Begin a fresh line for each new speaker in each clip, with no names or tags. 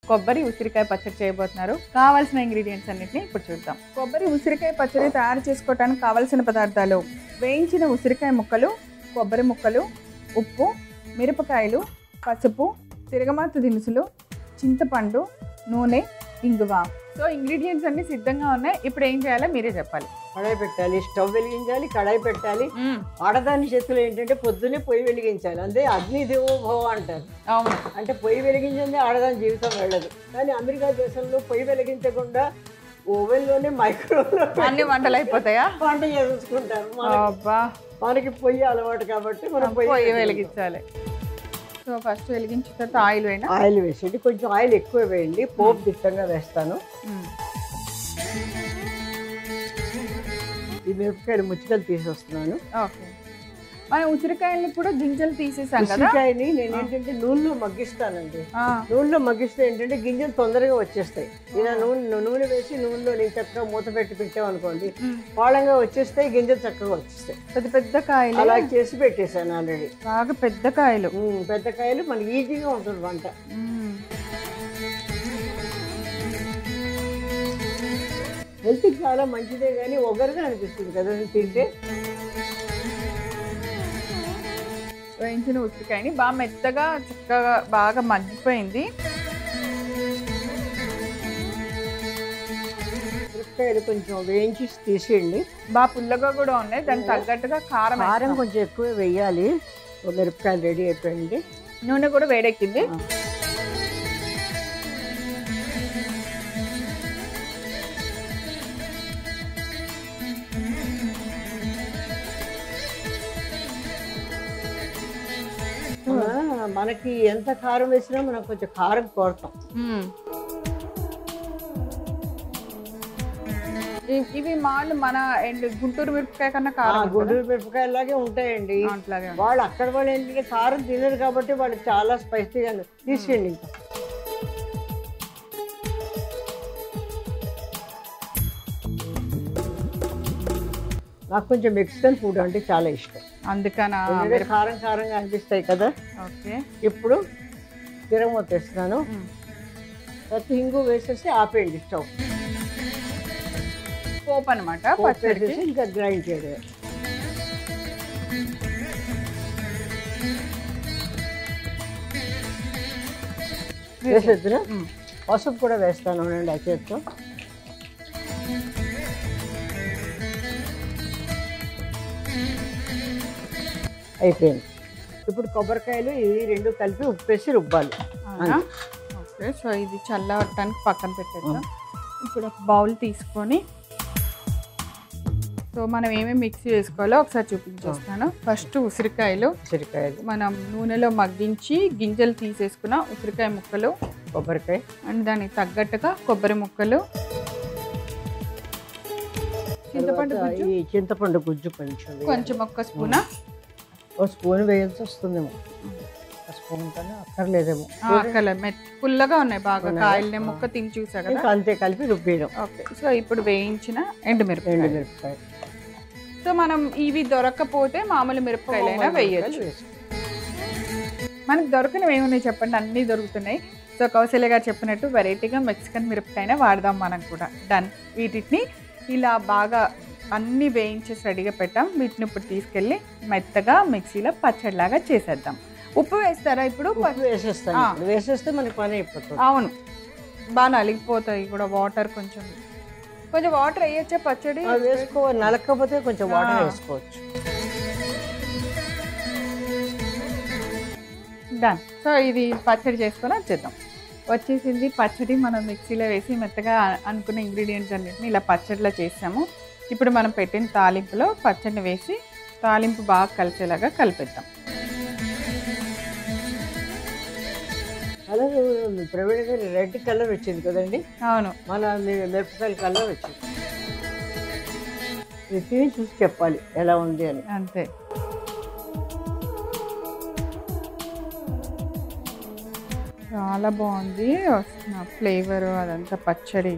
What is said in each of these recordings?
కొబ్బరి ఉసిరికాయ పచ్చడి చేయబోతున్నారు. కావాల్సిన ఇంగ్రీడియంట్స్ అన్నిటిని ఇప్పుడు చూద్దాం. కొబ్బరి ఉసిరికాయ పచ్చడి తయారు చేసుకోవడానికి కావాల్సిన పదార్థాలు: వేయించిన ఉసిరికాయ ముక్కలు, కొబ్బరి ముక్కలు, ఉప్పు, మిరపకాయలు, పసుపు, తిరగమాత దినుసులు, చింతపండు, నూనె, ఇంగువ. సో ఇంగ్రీడియంట్స్ అన్ని సిద్ధంగా ఉన్నాయి. ఇప్పుడు ఏం చేయాలో మీరే చెప్పాలి.
కడాయి పెట్టాలి, స్టవ్ వెలిగించాలి, కడాయి పెట్టాలి. ఆడదాని చేతులు ఏంటంటే పొద్దున్నే పొయ్యి వెలిగించాలి. అంతే అగ్ని దేవో భవ అంటారు.
అవును,
అంటే పొయ్యి వెలిగించింది ఆడదాని జీవితం వెళ్ళదు. కానీ అమెరికా దేశంలో పొయ్యి వెలిగించకుండా ఓవెన్లోనే మైక్రోవేవ్లో
అన్ని వంటలు అయిపోతాయా?
వంట చేసుకుంటారు. మనకి పొయ్యి అలవాటు కాబట్టి మనం
పొయ్యి వెలిగించాలి. సో ఫస్ట్ వెలిగించిన తర్వాత ఆయిల్
వేసేది. కొంచెం ఆయిల్ ఎక్కువ వేయండి, పోపు దిట్టంగా వేస్తాను. ఈ మిరపకాయలు ముచ్చికలు తీసేస్తున్నాను.
ఓకే, మనం ఉసిరికాయల్ని కూడా గింజలు తీసేసాం కదా.
ఉసిరికాయని నేను ఏంటంటే నూనెలో మగ్గిస్తానండి. నూనెలో మగ్గిస్తే ఏంటంటే గింజలు తొందరగా వచ్చేస్తాయి. ఇలా నూనె వేసి నూనెలో నేను చక్కగా మూత పెట్టి పెట్టామనుకోండి, పాళంగా వచ్చేస్తాయి, గింజలు చక్కగా వచ్చేస్తాయి.
పెద్ద పెద్ద కాయలు
అలా చేసి పెట్టేశాను ఆల్రెడీ.
బాగా పెద్ద కాయలు.
పెద్ద కాయలు మనకి ఈజీగా ఉంటుంది వంట. హెల్త్కి చాలా మంచిదే, కానీ ఒగరుగా అనిపిస్తుంది కదా తింటే.
వేయించిన ఉసిరికాయని బాగా మెత్తగా చక్కగా బాగా మగ్గిపోయింది.
మిరపకాయలు కొంచెం వేయించి తీసేయండి.
బాగా పుల్లగా కూడా ఉన్నాయి, దానికి తగ్గట్టుగా కారం
కొంచెం ఎక్కువ వేయాలి. మిరపకాయలు రెడీ అయిపోయింది.
నూనె కూడా వేడెక్కింది.
మనకి ఎంత కారం వేసినా మనం కొంచెం కారం కోరుతాం.
ఇవి మాలు మన గుంటూరు మిరపకాయ కన్నా కారం,
గుంటూరు మిరపకాయ లాగే ఉంటాయండి. వాళ్ళు అక్కడ వాళ్ళు ఏంటంటే కారం తినరు కాబట్టి వాళ్ళు చాలా స్పైసీగా తీసేయండి. ఇంకా నాకు కొంచెం మెక్సికన్ ఫుడ్ అంటే చాలా ఇష్టం,
అందుకనా
కారం కారంగా అనిపిస్తాయి కదా.
ఓకే,
ఇప్పుడు తిరగమూత వేస్తున్నాను. తర్వాత ఇంగు వేసేసి ఆపేయండి స్టవ్.
పోపు అనమాట,
పచ్చడి ఇంకా గ్రైండ్ చేయడం. వేసేద్దున పసుపు కూడా వేస్తాను అండి ఆ చేతితో. అయిపోయింది. ఇప్పుడు కొబ్బరికాయలు ఇవి రెండు కలిపి ఉప్పేసి రుబ్బాలి.
ఓకే, సో ఇది చల్లవటానికి పక్కన పెట్టేద్దాం. ఇప్పుడు ఒక బౌల్ తీసుకొని, సో మనం ఏమేమి మిక్సీ వేసుకోవాలో ఒకసారి చూపించేస్తాను. ఫస్ట్ ఉసిరికాయలు మనం నూనెలో మగ్గించి గింజలు తీసేసుకున్న ఉసిరికాయ ముక్కలు,
కొబ్బరికాయ
అండ్ దానికి తగ్గట్టుగా కొబ్బరి ముక్కలు,
చింతపండు గుజ్జు
కొంచెం ఒక
స్పూన్ వేయాల్సి వస్తుందేమో. స్పూన్ కానీ అక్కర్లేదేమో,
పుల్లగా ఉన్నాయి బాగా కాయలనే ముక్క తిని చూసా కదా,
అంతే కలిపి రుబ్బేయడం.
ఓకే, సో ఇప్పుడు వేయించిన ఎండుమిరపకాయ. సో మనం ఇవి దొరకకపోతే మామూలు మిరపకాయలైనా వేయచ్చు. మనకు దొరకనివి ఏమున్నాయి చెప్పండి, అన్నీ దొరుకుతున్నాయి. సో కౌశల్య గారు చెప్పినట్టు వెరైటీగా మెక్సికన్ మిరపకాయనే వాడదాం మనం కూడా. డన్. వీటిని ఇలా బాగా అన్నీ వేయించేసి రెడీగా పెట్టాం. వీటిని ఇప్పుడు తీసుకెళ్ళి మెత్తగా మిక్సీలో పచ్చడిలాగా చేసేద్దాం. ఉప్పు వేస్తారా ఇప్పుడు?
వేసేస్తే మనకి పని అయిపోతుంది.
అవును, బాగా నలిగిపోతాయి కూడా. వాటర్ కొంచెం వాటర్ వేయచ్చా పచ్చడి?
వేసుకోవాలి, నలకపోతే కొంచెం వాటర్ వేసుకోవచ్చు.
డన్. సో ఇది పచ్చడి చేసుకొని వచ్చేద్దాం. వచ్చేసింది పచ్చడి. మనం మిక్సీలో వేసి మెత్తగా అనుకున్న ఇంగ్రీడియంట్స్ అన్నింటినీ ఇలా పచ్చడిలో చేసాము. ఇప్పుడు మనం పెట్టిన తాలింపులో పచ్చడిని వేసి తాలింపు బాగా కలిసేలాగా కలిపేద్దాం.
అలాగే ప్రవీణ గారి రెడ్ కలర్ వచ్చింది కదండి.
అవును,
మన మిరపకాయల కలర్ వచ్చింది. ఇది తిని చూసి చెప్పాలి ఎలా ఉంది అని.
అంతే. చాలా బాగుంది వస్తున్న ఫ్లేవర్, అదంతా పచ్చడి.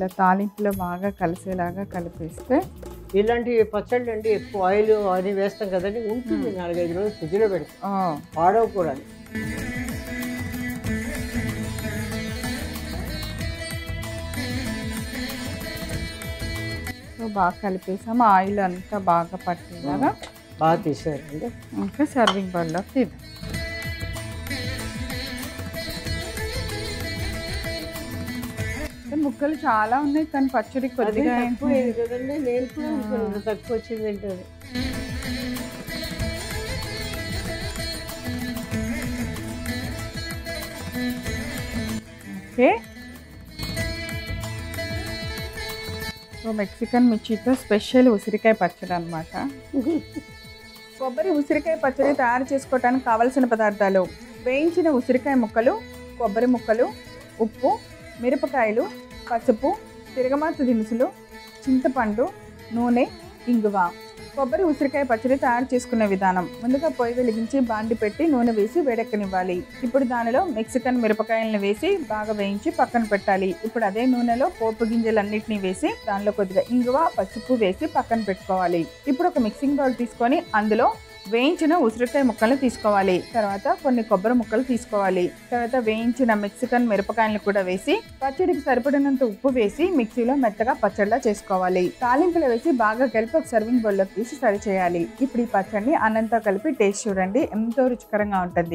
ఇలా తాలింపులో బాగా కలిసేలాగా కలిపేస్తే
ఇలాంటి పచ్చళ్ళు అండి ఎక్కువ ఆయిల్ అది వేస్తాం కదండి, ఉంటుంది 4-5 రోజులు ఫ్రిడ్జ్లో పెడతాం, పాడవు కూడా.
సో బాగా కలిపేసాము, ఆయిల్ అంతా బాగా పట్టేలాగా
బాగా తీసారండి.
ఇంకా సర్వింగ్ బౌల్లో తీద్దాం. ముక్కలు చాలా ఉన్నాయి కానీ పచ్చడి కొద్దిగా
కదండి, నేను కూడా తక్కువ వచ్చింది ఏంటది.
ఓకే. సో మెక్సికన్ మిర్చితో స్పెషల్ ఉసిరికాయ పచ్చడి అనమాట. కొబ్బరి ఉసిరికాయ పచ్చడి తయారు చేసుకోవడానికి కావలసిన పదార్థాలు: వేయించిన ఉసిరికాయ ముక్కలు, కొబ్బరి ముక్కలు, ఉప్పు, మిరపకాయలు, పసుపు, తిరగమాత దినుసులు, చింతపండు, నూనె, ఇంగువ. కొబ్బరి ఉసిరికాయ పచ్చడి తయారు చేసుకునే విధానం: ముందుగా పొయ్యి వెలిగించి బాండి పెట్టి నూనె వేసి వేడెక్కనివ్వాలి. ఇప్పుడు దానిలో మెక్సికన్ మిరపకాయలను వేసి బాగా వేయించి పక్కన పెట్టాలి. ఇప్పుడు అదే నూనెలో పోపు గింజలన్నింటినీ వేసి దానిలో కొద్దిగా ఇంగువ, పసుపు వేసి పక్కన పెట్టుకోవాలి. ఇప్పుడు ఒక మిక్సింగ్ బౌల్ తీసుకొని అందులో వేయించిన ఉసిరికాయ ముక్కలు తీసుకోవాలి. తర్వాత కొన్ని కొబ్బరి ముక్కలు తీసుకోవాలి. తర్వాత వేయించిన మెక్సికన్ మిరపకాయలను కూడా వేసి పచ్చడికి సరిపడినంత ఉప్పు వేసి మిక్సీలో మెత్తగా పచ్చడిలా చేసుకోవాలి. తాలింపులో వేసి బాగా కలిపి ఒక సర్వింగ్ బౌల్లోకి తీసి సర్వ్ చేయాలి. ఇప్పుడు ఈ పచ్చడిని అన్నంతో కలిపి టేస్ట్ చూడండి, ఎంతో రుచికరంగా ఉంటుంది.